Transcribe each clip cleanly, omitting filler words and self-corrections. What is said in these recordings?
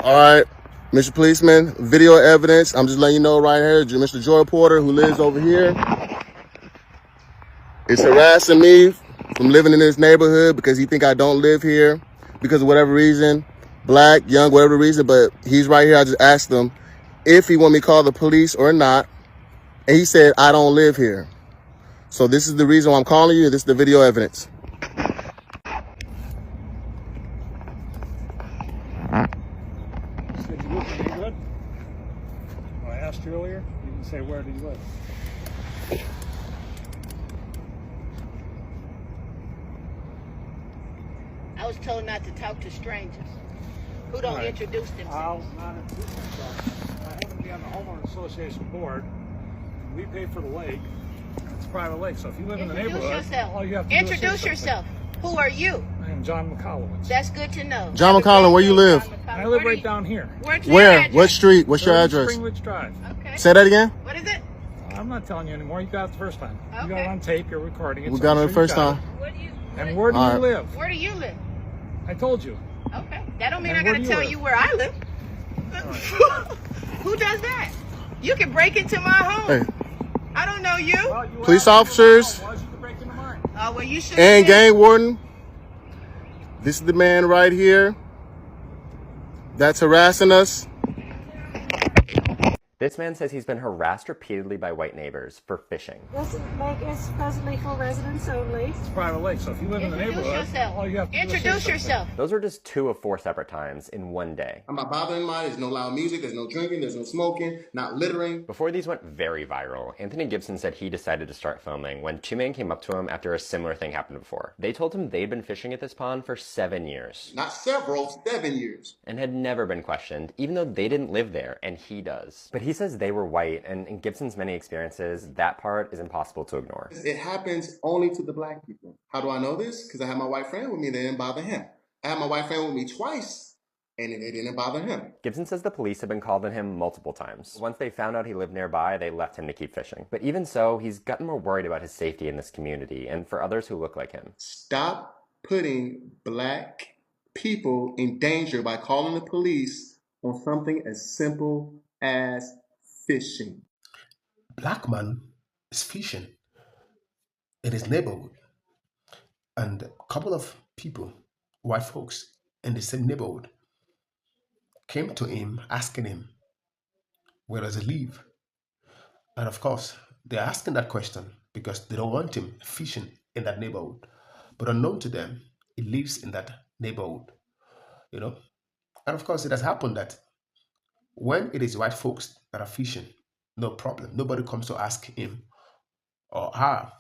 All right, Mr. Policeman, video evidence. I'm just letting you know right here, Mr. Joy Porter, who lives over here, is harassing me from living in this neighborhood because he think I don't live here because of whatever reason, black, young, whatever reason, but he's right here. I just asked him if he want me to call the police or not, and he said, I don't live here. So this is the reason why I'm calling you. This is the video evidence. Did you live in the neighborhood? Well, I asked you earlier. You didn't say where do you live. I was told not to talk to strangers who don't introduce themselves. I'll not introduce myself. I happen to be on the homeowner association board. We pay for the lake. It's a private lake, so if you live in the neighborhood, all you have to introduce yourself. Who are you? I am John McCollowitz. That's good to know. John McCollum, where you live? I live right down here. Where? What street? What's your address? Springwich Drive. Okay. Say that again? What is it? I'm not telling you anymore. You got it the first time. Okay. You got it on tape. You're recording it. We got it the first time. And where do you live? Where do you live? I told you. Okay. That don't mean I gotta tell you where I live. Who does that? You can break into my home. Hey. I don't know you. Well, you Police officers why should you break into mine? Oh, well, you should. And gang warden. This is the man right here that's harassing us. This man says he's been harassed repeatedly by white neighbors for fishing. This lake is presently for residents only. It's a private lake, so if you live in the neighborhood, all you have to do is Introduce yourself. Those are just 2 of 4 separate times in one day. I'm not bothering anybody. There's no loud music. There's no drinking. There's no smoking. Not littering. Before these went very viral, Anthony Gibson said he decided to start filming when 2 men came up to him after a similar thing happened before. They told him they'd been fishing at this pond for 7 years. Not several, 7 years. And had never been questioned, even though they didn't live there, and he does. But he says they were white, and in Gibson's many experiences, that part is impossible to ignore. It happens only to the black people. How do I know this? Because I had my white friend with me, they didn't bother him. I had my white friend with me twice, and it didn't bother him. Gibson says the police have been called on him multiple times. Once they found out he lived nearby, they left him to keep fishing. But even so, he's gotten more worried about his safety in this community, and for others who look like him. Stop putting black people in danger by calling the police on something as simple as fishing. Black man is fishing in his neighborhood, and a couple of people, white folks in the same neighborhood, came to him asking him, where does he live? And of course, they're asking that question because they don't want him fishing in that neighborhood. But unknown to them, he lives in that neighborhood, you know. And of course, it has happened that when it is white folks that are fishing, no problem. Nobody comes to ask him or her,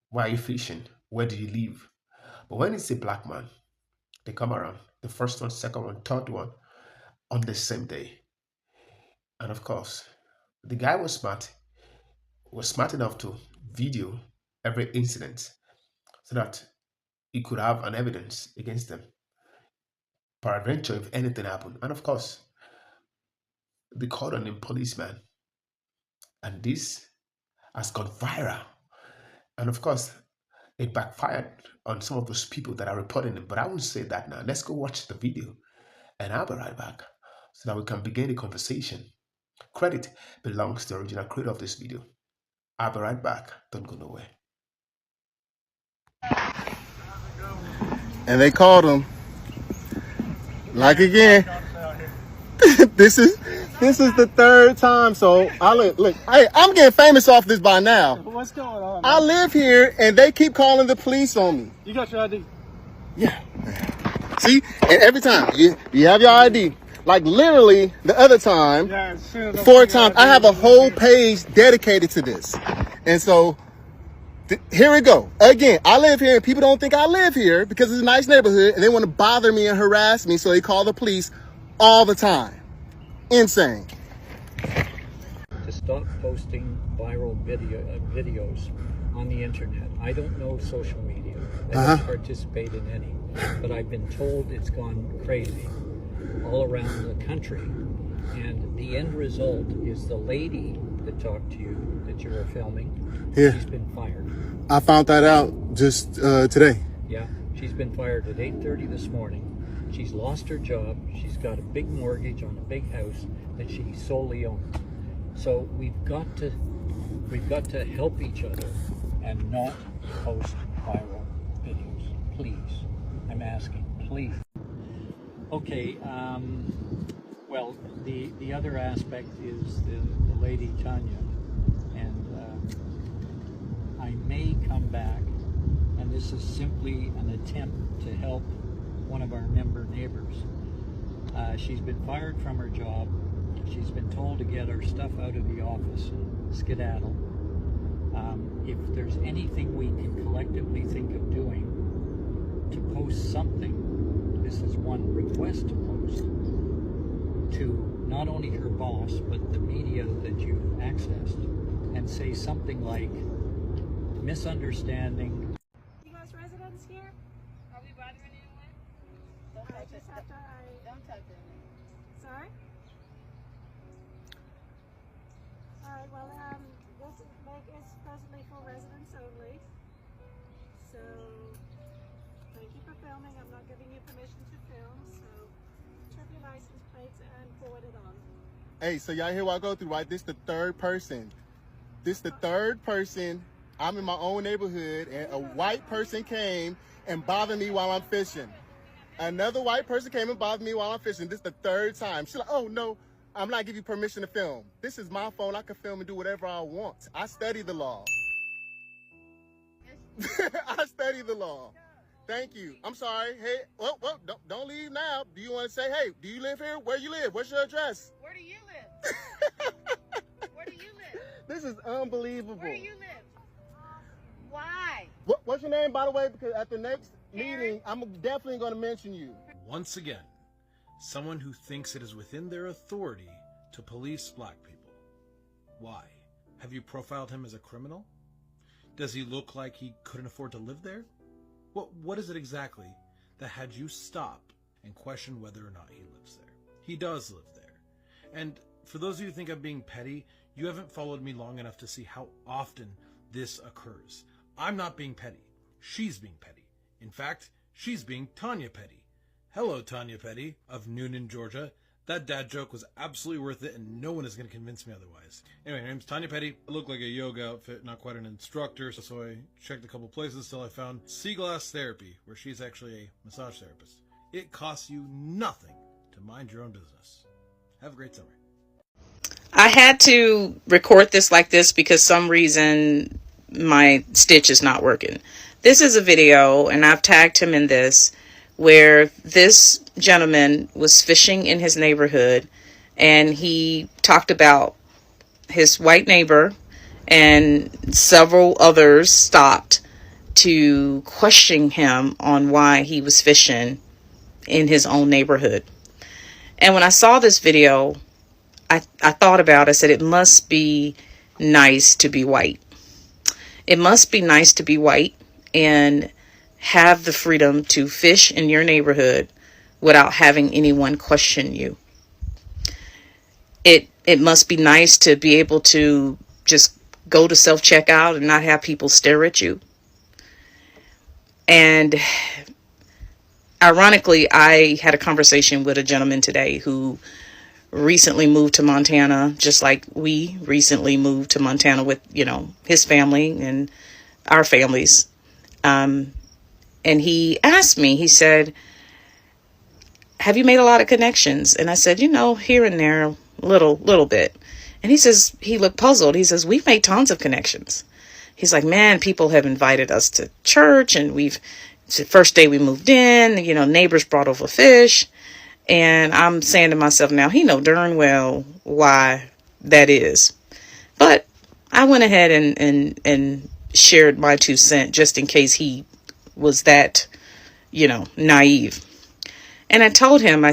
why are you fishing? Where do you live? But when it's a black man, they come around, the first one, second one, third one, on the same day. And of course, the guy was smart enough to video every incident so that he could have an evidence against them. Peradventure, if anything happened. And of course, they called on him policeman. And this has gone viral. And of course, it backfired on some of those people that are reporting him. But I won't say that now. Let's go watch the video. And I'll be right back so that we can begin the conversation. Credit belongs to the original creator of this video. I'll be right back. Don't go nowhere. And they called him. Like again. This is the 3rd time. So I look. Hey, I'm getting famous off this by now. What's going on? I live here, and they keep calling the police on me. You got your ID? Yeah. See, and every time you have your ID. Like literally the other time, 4 times. I have a whole page dedicated to this, and so here we go again. I live here, and people don't think I live here because it's a nice neighborhood, and they want to bother me and harass me. So they call the police all the time. Insane. To stop posting viral videos on the internet. I don't know social media. I don't participate in any, but I've been told it's gone crazy all around the country. And the end result is the lady that talked to you, that you were filming, she's been fired. I found that out just today. Yeah, she's been fired at 8:30 this morning She's lost her job. She's got a big mortgage on a big house that she solely owns. So we've got to help each other and not post viral videos. Please. I'm asking, please. Okay, well, the other aspect is the lady Tanya, and I may come back, and this is simply an attempt to help one of our member neighbors. She's been fired from her job. She's been told to get her stuff out of the office and skedaddle. If there's anything we can collectively think of doing to post something, this is one request to post, to not only her boss, but the media that you've accessed, and say something like, misunderstanding. You guys residents here? Are we bothering anyone? I just have to, Don't touch it. sorry? Alright, well, this lake is presently for residents only. So, thank you for filming. I'm not giving you permission to film, so check your license plates and forward it on. Hey, so y'all hear what I go through, right? This the third person. I'm in my own neighborhood, and a white person came and bothered me while I'm fishing. Another white person came and bothered me while I'm fishing. This is the third time. She's like, oh no, I'm not giving you permission to film. This is my phone. I can film and do whatever I want. I study the law. I study the law. Thank you. I'm sorry. Hey, well, don't leave now. Do you want to say, hey, do you live here? Where you live? What's your address? Where do you live? Where do you live? This is unbelievable. Where do you live? Why? What's your name, by the way? Because at the next meeting, I'm definitely going to mention you. Once again, someone who thinks it is within their authority to police black people. Why? Have you profiled him as a criminal? Does he look like he couldn't afford to live there? What is it exactly that had you stop and question whether or not he lives there? He does live there. And for those of you who think I'm being petty, you haven't followed me long enough to see how often this occurs. I'm not being petty. She's being petty. In fact, she's being Tanya Petty. Hello, Tanya Petty of Noonan, Georgia. That dad joke was absolutely worth it, and no one is going to convince me otherwise. Anyway, her name's Tanya Petty. I look like a yoga outfit, not quite an instructor, so I checked a couple places till I found Sea Glass Therapy, where she's actually a massage therapist. It costs you nothing to mind your own business. Have a great summer. I had to record this like this because some reason my stitch is not working. This is a video, and I've tagged him in this, where this gentleman was fishing in his neighborhood, and he talked about his white neighbor, and several others stopped to question him on why he was fishing in his own neighborhood. And when I saw this video, I thought about it. I said, it must be nice to be white. It must be nice to be white and have the freedom to fish in your neighborhood without having anyone question you. It must be nice to be able to just go to self-checkout and not have people stare at you. And ironically, I had a conversation with a gentleman today who recently moved to Montana, just like we recently moved to Montana with, his family and our families. And he asked me, he said, have you made a lot of connections? And I said, here and there, a little bit. And he says, he looked puzzled. He says, we've made tons of connections. He's like, man, people have invited us to church, and it's the first day we moved in, neighbors brought over fish. And I'm saying to myself now, he know darn well why that is. But I went ahead and shared my 2 cents just in case he was that, naive. And I told him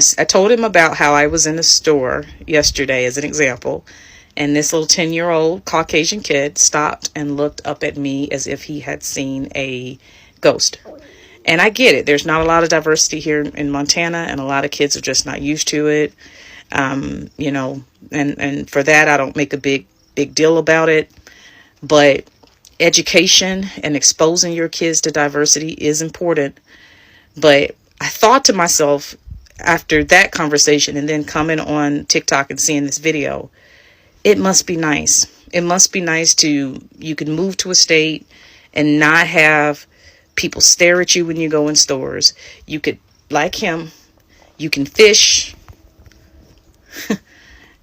about how I was in the store yesterday as an example. And this little 10-year-old Caucasian kid stopped and looked up at me as if he had seen a ghost. And I get it. There's not a lot of diversity here in Montana, and a lot of kids are just not used to it. And for that, I don't make a big deal about it. But education and exposing your kids to diversity is important. But I thought to myself, after that conversation and then coming on TikTok and seeing this video, it must be nice. It must be nice you can move to a state and not have people stare at you when you go in stores. You could, like him, you can fish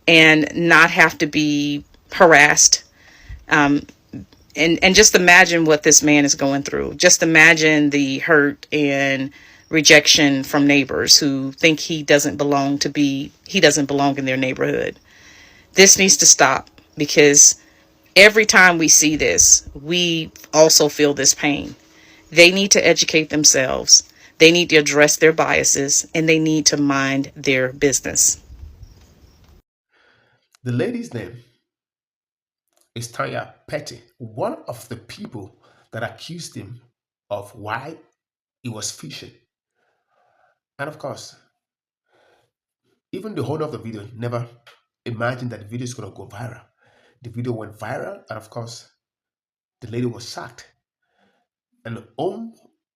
and not have to be harassed. And just imagine what this man is going through. Just imagine the hurt and rejection from neighbors who think he doesn't belong in their neighborhood. This needs to stop, because every time we see this, we also feel this pain. They need to educate themselves. They need to address their biases, and they need to mind their business. The lady's name is Tanya Petty, one of the people that accused him of why he was fishing. And of course, even the owner of the video never imagined that the video is going to go viral. The video went viral, and of course, the lady was sacked. And the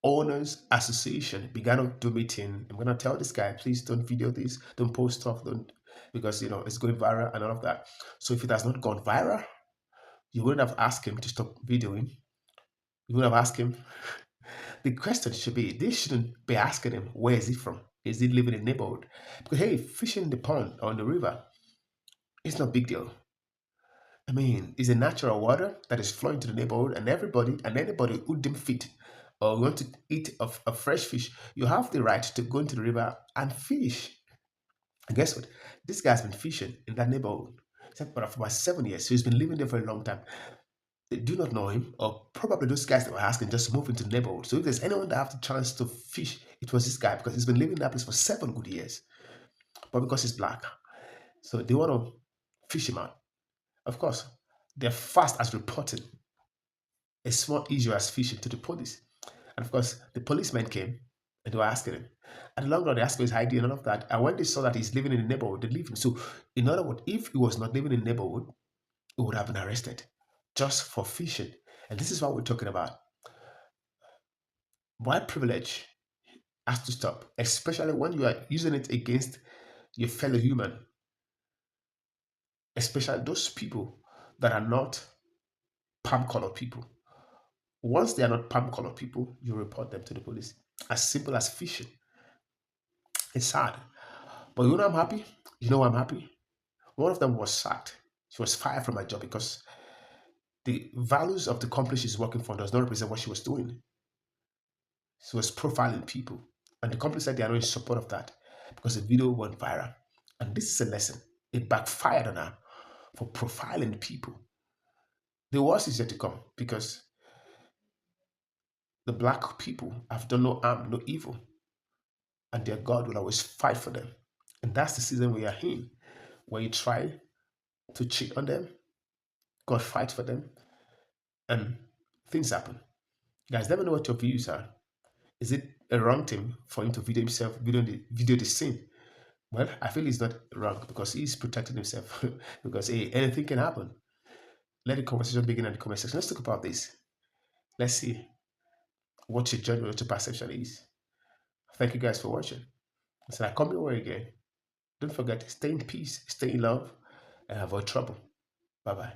Homeowners Association began to do meeting. I'm going to tell this guy, please don't video this, don't post stuff, don't, because it's going viral and all of that. So if it has not gone viral, you wouldn't have asked him to stop videoing. You would have asked him. The question should be, they shouldn't be asking him, where is he from? Is he living in a neighborhood? Because hey, fishing in the pond or in the river, it's no big deal. I mean, it's a natural water that is flowing to the neighborhood, and anybody who deem fit or want to eat a fresh fish, you have the right to go into the river and fish. And guess what? This guy's been fishing in that neighborhood for about 7 years. So he's been living there for a long time. They do not know him, or probably those guys that were asking just moved into the neighborhood. So if there's anyone that have the chance to fish, it was this guy, because he's been living in that place for 7 good years. But because he's black, so they want to fish him out. Of course, they're fast as reporting a small issue as fishing to the police. And of course, the policemen came and they were asking him. And the long run, they asked him his ID and all of that. And when they saw that he's living in the neighborhood, they leave him. So, in other words, if he was not living in the neighborhood, he would have been arrested just for fishing. And this is what we're talking about. White privilege has to stop, especially when you are using it against your fellow human, especially those people that are not palm colored people. Once they are not palm colored people, you report them to the police. As simple as fishing. It's sad. But you know I'm happy? You know I'm happy? One of them was sacked. She was fired from her job because the values of the company she's working for does not represent what she was doing. She was profiling people. And the company said they are not in support of that because the video went viral. And this is a lesson. It backfired on her for profiling people. The worst is yet to come, because the black people have done no harm, no evil. And their God will always fight for them. And that's the season we are in, where you try to cheat on them, God fights for them, and things happen. Guys, let me know what your views are. Is it a wrong thing for him to video himself, video the scene? Well, I feel it's not wrong, because he's protecting himself. Because hey, anything can happen. Let the conversation begin in the comment section. Let's talk about this. Let's see what your judgment, what your perception is. Thank you guys for watching. So I come your way again. Don't forget, stay in peace, stay in love, and avoid trouble. Bye-bye.